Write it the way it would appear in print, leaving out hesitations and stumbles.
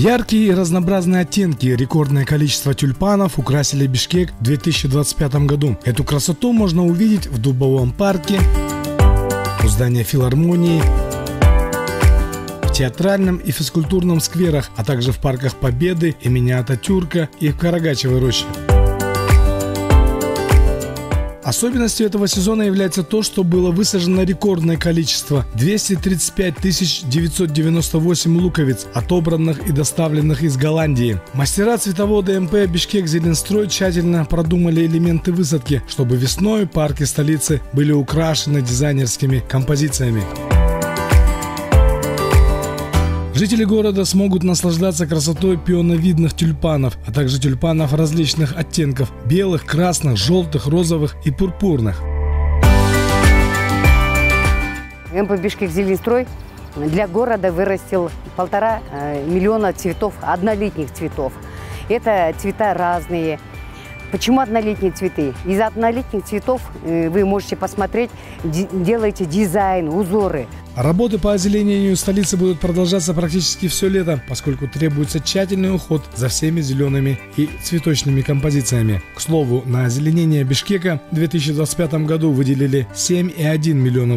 Яркие и разнообразные оттенки и рекордное количество тюльпанов украсили Бишкек в 2025 году. Эту красоту можно увидеть в Дубовом парке, у здания филармонии, в театральном и физкультурном скверах, а также в парках Победы, имени Ататюрка и в Карагачевой роще. Особенностью этого сезона является то, что было высажено рекордное количество – 235 998 луковиц, отобранных и доставленных из Голландии. Мастера цветовода МП «Бишкек-Зеленстрой» тщательно продумали элементы высадки, чтобы весной парки столицы были украшены дизайнерскими композициями. Жители города смогут наслаждаться красотой пионовидных тюльпанов, а также тюльпанов различных оттенков – белых, красных, желтых, розовых и пурпурных. МП «Бишкек-Зеленстрой» для города вырастил 1,5 миллиона цветов, однолетних цветов. Это цвета разные. Почему однолетние цветы? Из однолетних цветов вы можете посмотреть, делаете дизайн, узоры. Работы по озеленению столицы будут продолжаться практически все лето, поскольку требуется тщательный уход за всеми зелеными и цветочными композициями. К слову, на озеленение Бишкека в 2025 году выделили $7,1 миллиона.